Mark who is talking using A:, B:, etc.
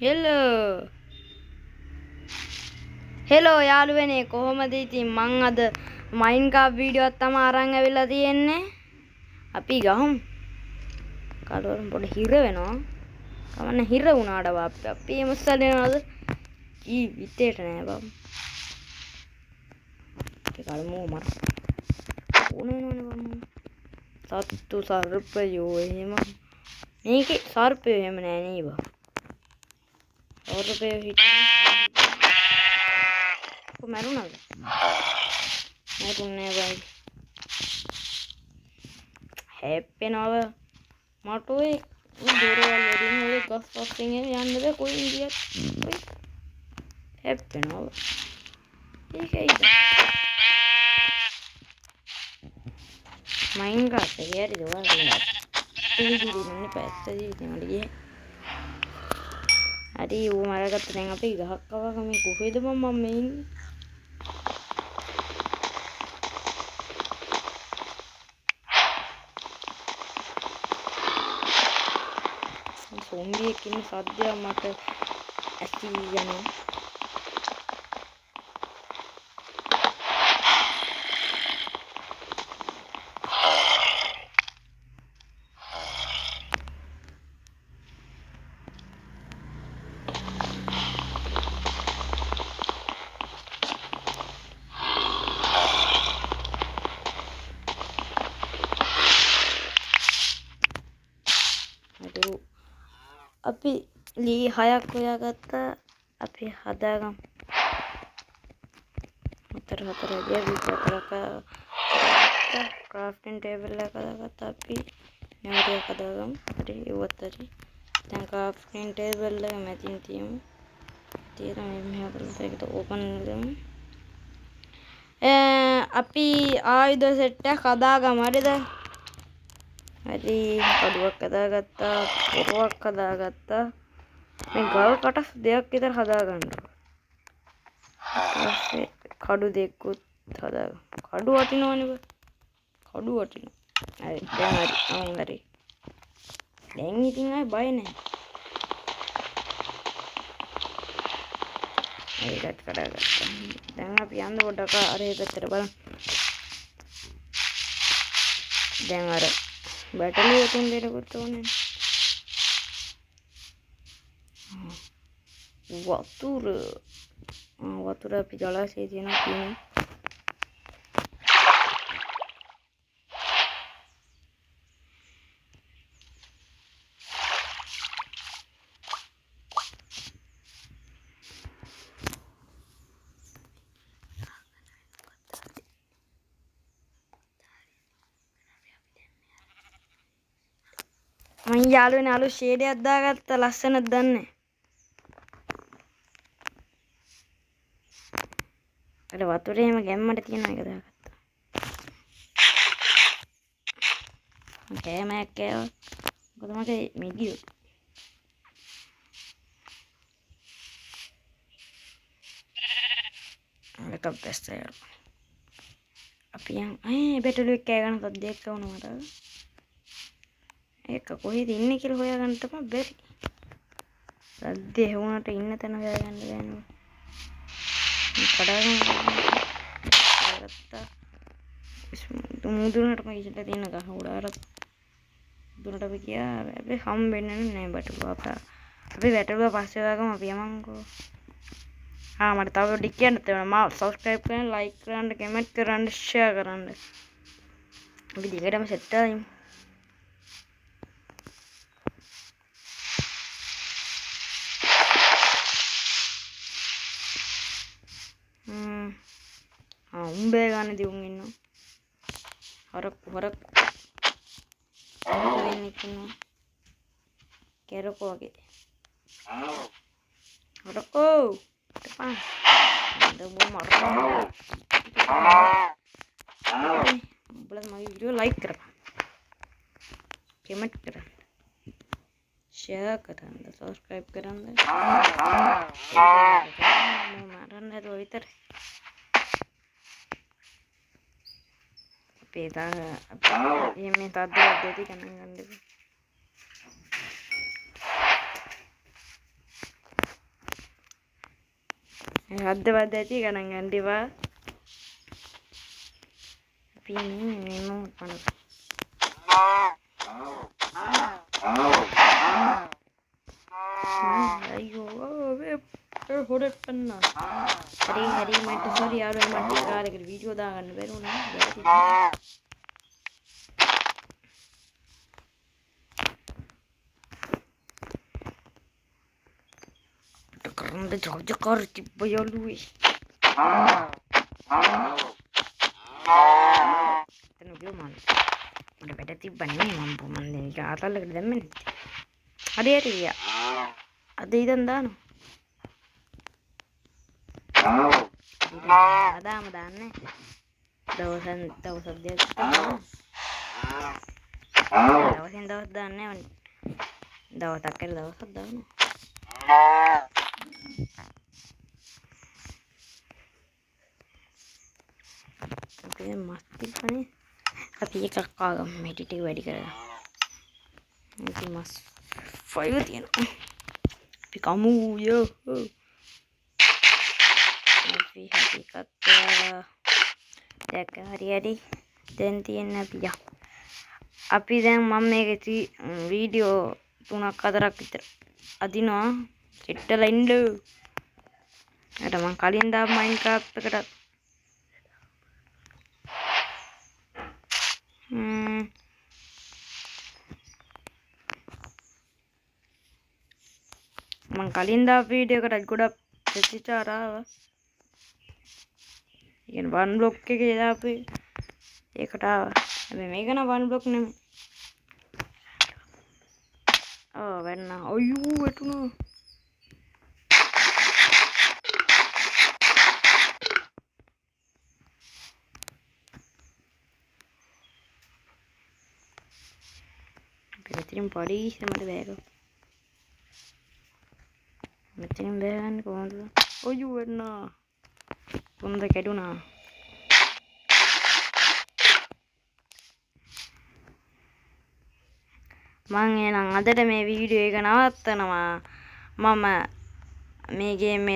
A: Hello යාළුවනේ කොහොමද ඉතින් මං අද මයින්ක්‍රාෆ්ට් වීඩියෝ එකක් තමයි අරන් ඇවිල්ලා තියෙන්නේ. අපි ගහමු. කාටවත් පොඩ හිර වෙනවා. කවන්න හිර වුණාට අපි එමුස්සලිනවද? විතේට නෑ බම්. ඒ කලමු මර. ඕනේනවනේ බම්. සත්තු සර්පයෝ එහෙම. මේකේ සර්පයෝ එහෙම නෑ නේ බම්. සර්පයෝ හිටියේ මරුණාද? මරුන්නේ බයි. හැප්පෙනව මට ඔය දොරවල් වලින් ඔය ගස් පස්සෙන් යන්න බෑ කොයින් ගියත් ඔය හැප්පෙනව. ඒකයි. මයින්ක්‍රාෆ්ට් එකේ හරි දවල් ගියා. ඉතින් පැත්තදී ඉතින් මට ගියේ. හරි ඌ මරගත්ත දැන් අපි ගහක් කවක මේ කොහෙද මම මේ ඉන්නේ? සොම්බියෙක් ඉන්න සද්දයක් මට ඇසී යනවා. අපි ලී 6ක් හොයාගත්තා. අපි හදාගමු. 4 විතරක ක්‍රාෆ්ටින් ටේබල් එක හදාගත්තා අපි. නැවතත් හදාගමු. හරි ඉවත් හරි. දැන් ක්‍රාෆ්ටින් ටේබල් එක මැදින් තියමු. තියෙන මෙහෙම කරලා ඒක ඕපන් කරමු. අපි ආයුධ සෙට් එකක් හදාගමු. හරිද? හරි කඩුවක් හදාගත්තා, පොරවක් හදාගත්තා. මේ ගල් කටස් දෙකක් විතර හදාගන්න. ඊපස්සේ කඩු දෙකකුත් හදාගමු. කඩු වටිනවනේ බ. කඩු වටිනවා. හරි දැන් හරි. දැන් ඉතින් ආයි බය නැහැ. ඒකත් කඩාගත්තා. දැන් අපි යන්න පොඩ්ඩක් අර ඒ පැත්තට බලමු. දැන් අර බැටළුව තුන් දෙනෙකුට ඕනේ. වතුර අපි ජලාශයේ තියෙනවා කියන්නේ. මං යාළුවනේ අලුත් ෂේඩ් එකක් දාගත්තා ලස්සනද දන්නේ. අර වතුරේ එහෙම ගැම්මට තියෙන එක දාගත්තා. කෑමක් කෑවා. මොකද මගේ මිදියෝ. එකක් බැස්සා. අපි යන් බැටළුවෙක් කෑ ගන්න සද්දයක් වුණා මට. ඒක කොහෙද ඉන්නේ කියලා හොයාගන්න තමයි බැරි. සද්ද ඇහුණාට ඉන්න තැන හොයාගන්න බෑනේ. කඩාගෙන මුදුනට මගිට තියෙන ගහ උඩාරත් දුරට අපි ගියා. අපි හම්බෙන්නේ නැහැ බටළුව අපා. අපි බැටළුව පස්සේ දාගමු අපි යමන්කෝ. මට තව ටික කියන්න තියෙනවා. මාව subscribe කරන්න, like කරන්න, comment කරන්න, share කරන්න. අපි දිගටම set කරමු. උඹේ ගන්න දියුම් ඉන්නවා. හරක්කු වෙන්නේ ඉන්නවා. කෙරකෝ වගේ. හරකෝ. තපන්. දඹ මරනවා. උඹලා මගේ වීඩියෝ like කරපන්. comment කරන්න. share කරන්න. subscribe කරන්න. මරන්න හදුවා විතරයි. Peta ये मैं दादी देती करना गंदे හදවත් ඇති ගණන් ගන්න එපා. අපි මේ මොකක්ද කරන්නේ? අයියෝ වේ හොරෙක් පන්නා. හරි මට සෝරි යාළුවා මට කාලෙකට වීඩියෝ දාගන්න බැරි වුණා. කරන්න ජාජකාර තිබ්බ යාළුවේ. එතන ගියෝ මම. මට වැඩ තිබ්බනේ මම මේක ආතල්ලකට දැම්මනේ. හරි ගියා. අද ඉඳන් දානවා. අදාම දාන්නේ. දවසෙන් දවස් දෙකක් දානවා. දවසෙන් දවස් දාන්නේ නැහැ. දවසක් කරලා දවසක් දානවා. අපේ මස්ති කනේ අපි එකක් ආගම මේ ටික වැඩි කරලා. ඉතින් මස් 5 තියෙනවා. අපි කමු යෝ. අපි හරියට දැක්ක හරි දැන් තියෙන අපි දැන් මම මේක වීඩියෝ 3-4ක් විතර අදිනවා සෙට්ටලා ඉන්න. අර මම කලින් දාපු මයින්ක්‍රාෆ්ට් එකට මම කලින් දාපු වීඩියෝ එකට ගොඩක් ප්‍රතිචාර ආවා. ඉතින් වන් බ්ලොක් එකේ දාපු ඒකට ආවා. හැබැයි මේක නම් වන් බ්ලොක් නෙමෙයි. වෙන්න අයියෝ වැටුණා. මෙතනින් පොඩි ඉස්සරහට බෑගෝ. මෙතනින් බෑගන්නේ කොහොමද? අයියෝ වැටුණා. කොන්ද කැඩුනා. මං එහෙනම් අදට මේ වීඩියෝ එක නවත්තනවා. මම මේ ගේම්